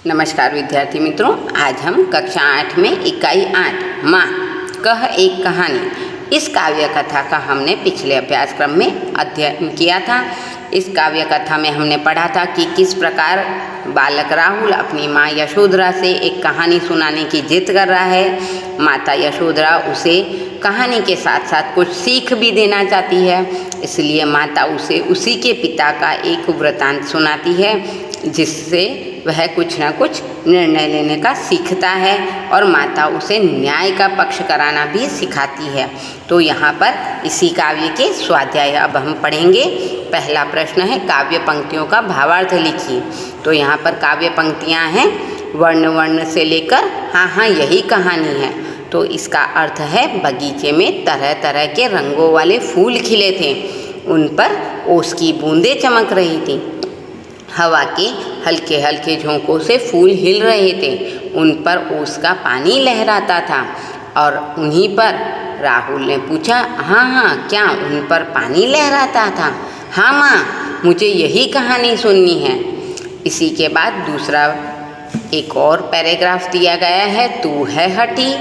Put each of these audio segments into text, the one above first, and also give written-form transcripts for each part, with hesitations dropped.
नमस्कार विद्यार्थी मित्रों, आज हम कक्षा 8 में इकाई 8 माँ कह एक कहानी इस काव्य कथा का हमने पिछले अभ्यासक्रम में अध्ययन किया था। इस काव्य कथा में हमने पढ़ा था कि किस प्रकार बालक राहुल अपनी माँ यशोधरा से एक कहानी सुनाने की जिद कर रहा है। माता यशोधरा उसे कहानी के साथ साथ कुछ सीख भी देना चाहती है, इसलिए माता उसे उसी के पिता का एक वृतांत सुनाती है जिससे वह कुछ न कुछ निर्णय लेने का सीखता है और माता उसे न्याय का पक्ष कराना भी सिखाती है। तो यहाँ पर इसी काव्य के स्वाध्याय अब हम पढ़ेंगे। पहला प्रश्न है काव्य पंक्तियों का भावार्थ लिखिए। तो यहाँ पर काव्य पंक्तियाँ हैं वर्ण वर्ण से लेकर हाँ यही कहानी है। तो इसका अर्थ है बगीचे में तरह तरह के रंगों वाले फूल खिले थे, उन पर ओस की बूंदें चमक रही थी। हवा के हल्के हल्के झोंकों से फूल हिल रहे थे, उन पर ओस का पानी लहराता था। और उन्हीं पर राहुल ने पूछा, हाँ क्या उन पर पानी लहराता था? हाँ माँ, मुझे यही कहानी सुननी है। इसी के बाद दूसरा एक और पैराग्राफ दिया गया है, तू है हठी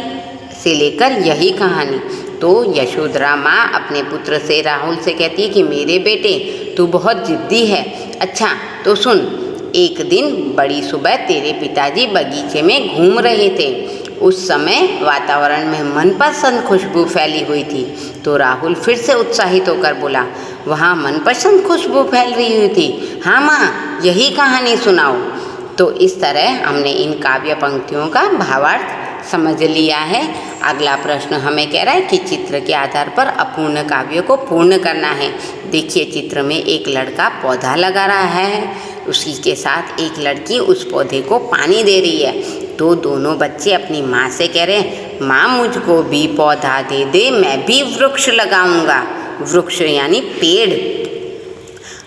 से लेकर यही कहानी। तो यशोधरा माँ अपने पुत्र से राहुल से कहती है कि मेरे बेटे तू बहुत जिद्दी है। अच्छा तो सुन, एक दिन बड़ी सुबह तेरे पिताजी बगीचे में घूम रहे थे। उस समय वातावरण में मनपसंद खुशबू फैली हुई थी। तो राहुल फिर से उत्साहित होकर बोला, वहाँ मनपसंद खुशबू फैल रही हुई थी? हाँ माँ, यही कहानी सुनाओ। तो इस तरह हमने इन काव्य पंक्तियों का भावार्थ समझ लिया है। अगला प्रश्न हमें कह रहा है कि चित्र के आधार पर अपूर्ण काव्य को पूर्ण करना है। देखिए, चित्र में एक लड़का पौधा लगा रहा है, उसी के साथ एक लड़की उस पौधे को पानी दे रही है। तो दोनों बच्चे अपनी माँ से कह रहे हैं, माँ मुझको भी पौधा दे दे, मैं भी वृक्ष लगाऊंगा। वृक्ष यानी पेड़,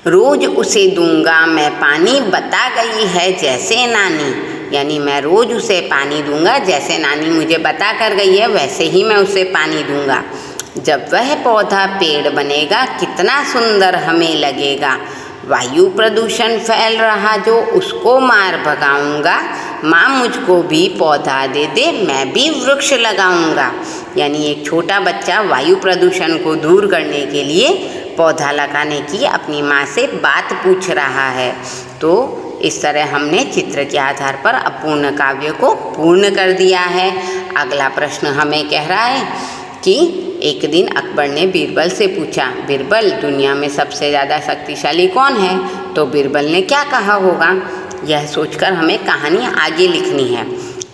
रोज उसे दूंगा मैं पानी, बता गई है जैसे नानी। यानी मैं रोज उसे पानी दूंगा, जैसे नानी मुझे बता कर गई है वैसे ही मैं उसे पानी दूंगा। जब वह पौधा पेड़ बनेगा कितना सुंदर हमें लगेगा। वायु प्रदूषण फैल रहा जो, उसको मार भगाऊंगा। माँ मुझको भी पौधा दे दे, मैं भी वृक्ष लगाऊंगा। यानी एक छोटा बच्चा वायु प्रदूषण को दूर करने के लिए पौधा लगाने की अपनी माँ से बात पूछ रहा है। तो इस तरह हमने चित्र के आधार पर अपूर्ण काव्य को पूर्ण कर दिया है। अगला प्रश्न हमें कह रहा है कि एक दिन अकबर ने बीरबल से पूछा, बीरबल दुनिया में सबसे ज़्यादा शक्तिशाली कौन है? तो बीरबल ने क्या कहा होगा, यह सोचकर हमें कहानी आगे लिखनी है।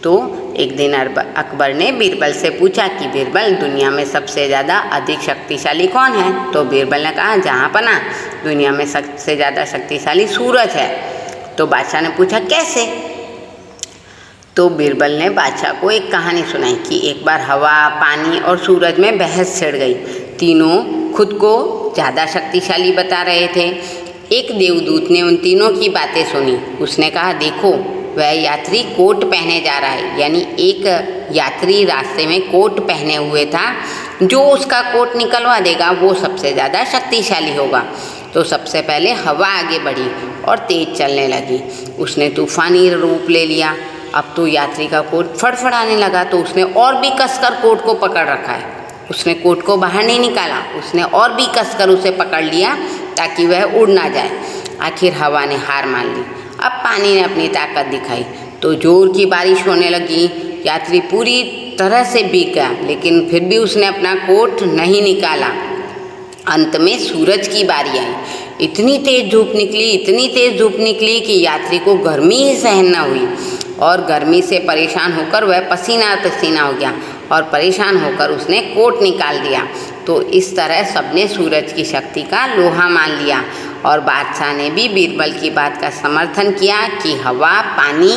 तो एक दिन अकबर ने बीरबल से पूछा कि बीरबल दुनिया में सबसे ज़्यादा अधिक शक्तिशाली कौन है? तो बीरबल ने कहा, जहाँपना दुनिया में सबसे ज़्यादा शक्तिशाली सूरज है। तो बादशाह ने पूछा कैसे? तो बीरबल ने बादशाह को एक कहानी सुनाई कि एक बार हवा, पानी और सूरज में बहस छिड़ गई। तीनों खुद को ज़्यादा शक्तिशाली बता रहे थे। एक देवदूत ने उन तीनों की बातें सुनी। उसने कहा, देखो वह यात्री कोट पहने जा रहा है। यानी एक यात्री रास्ते में कोट पहने हुए था, जो उसका कोट निकलवा देगा वो सबसे ज़्यादा शक्तिशाली होगा। तो सबसे पहले हवा आगे बढ़ी और तेज चलने लगी, उसने तूफानी रूप ले लिया। अब तो यात्री का कोट फड़फड़ाने लगा, तो उसने और भी कसकर कोट को पकड़ रखा है। उसने कोट को बाहर नहीं निकाला, उसने और भी कसकर उसे पकड़ लिया ताकि वह उड़ ना जाए। आखिर हवा ने हार मान ली। अब पानी ने अपनी ताकत दिखाई, तो जोर की बारिश होने लगी। यात्री पूरी तरह से भीग गया, लेकिन फिर भी उसने अपना कोट नहीं निकाला। अंत में सूरज की बारी आई। इतनी तेज धूप निकली कि यात्री को गर्मी ही सहन न हुई और गर्मी से परेशान होकर वह पसीना पसीना हो गया और परेशान होकर उसने कोट निकाल दिया। तो इस तरह सबने सूरज की शक्ति का लोहा मान लिया और बादशाह ने भी बीरबल की बात का समर्थन किया कि हवा, पानी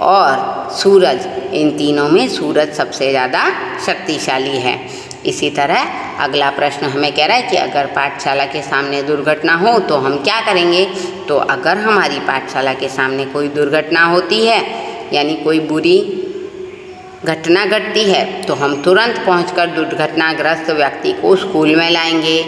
और सूरज, इन तीनों में सूरज सबसे ज़्यादा शक्तिशाली है। इसी तरह अगला प्रश्न हमें कह रहा है कि अगर पाठशाला के सामने दुर्घटना हो तो हम क्या करेंगे? तो अगर हमारी पाठशाला के सामने कोई दुर्घटना होती है, यानी कोई बुरी घटना घटती है, तो हम तुरंत पहुंचकर दुर्घटनाग्रस्त व्यक्ति को स्कूल में लाएंगे,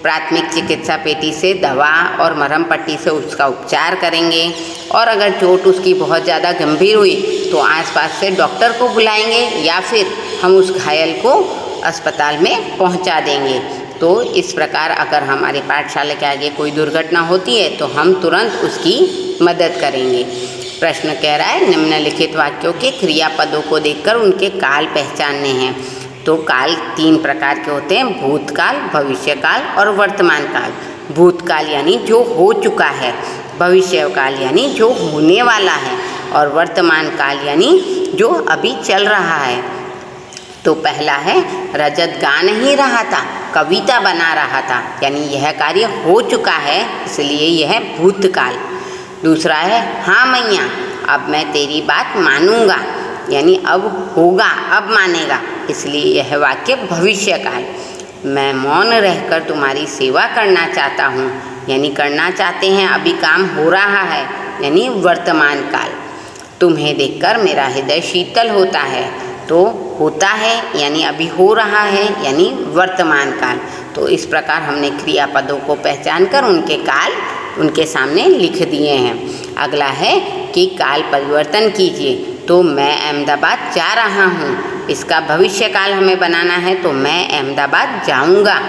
प्राथमिक चिकित्सा पेटी से दवा और मरहम पट्टी से उसका उपचार करेंगे। और अगर चोट उसकी बहुत ज़्यादा गंभीर हुई तो आसपास से डॉक्टर को बुलाएंगे या फिर हम उस घायल को अस्पताल में पहुंचा देंगे। तो इस प्रकार अगर हमारे पाठशाला के आगे कोई दुर्घटना होती है तो हम तुरंत उसकी मदद करेंगे। प्रश्न कह रहा है निम्नलिखित वाक्यों के क्रियापदों को देखकर उनके काल पहचानने हैं। तो काल 3 प्रकार के होते हैं, भूतकाल, भविष्यकाल और वर्तमान काल। भूतकाल यानी जो हो चुका है, भविष्यकाल यानी जो होने वाला है और वर्तमान काल यानी जो अभी चल रहा है। तो पहला है रजत गा नहीं रहा था, कविता बना रहा था, यानी यह कार्य हो चुका है इसलिए यह भूतकाल। दूसरा है हाँ मैया अब मैं तेरी बात मानूंगा, यानी अब होगा, अब मानेगा, इसलिए यह वाक्य भविष्यकाल। मैं मौन रहकर तुम्हारी सेवा करना चाहता हूँ, यानी करना चाहते हैं, अभी काम हो रहा है, यानी वर्तमान काल। तुम्हें देखकर मेरा हृदय शीतल होता है, तो होता है यानी अभी हो रहा है, यानी वर्तमान काल। तो इस प्रकार हमने क्रियापदों को पहचान कर उनके काल उनके सामने लिख दिए हैं। अगला है कि काल परिवर्तन कीजिए। तो मैं अहमदाबाद जा रहा हूँ, इसका भविष्य काल हमें बनाना है, तो मैं अहमदाबाद जाऊँगा।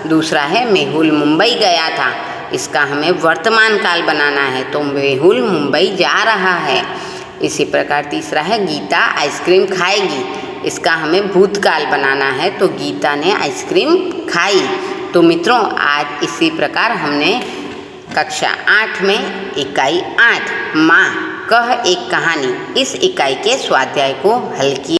दूसरा है मेहुल मुंबई गया था, इसका हमें वर्तमान काल बनाना है, तो मेहुल मुंबई जा रहा है। इसी प्रकार तीसरा है गीता आइसक्रीम खाएगी, इसका हमें भूतकाल बनाना है, तो गीता ने आइसक्रीम खाई। तो मित्रों आज इसी प्रकार हमने कक्षा 8 में इकाई 8 माँ कह एक कहानी इस इकाई के स्वाध्याय को हल किया।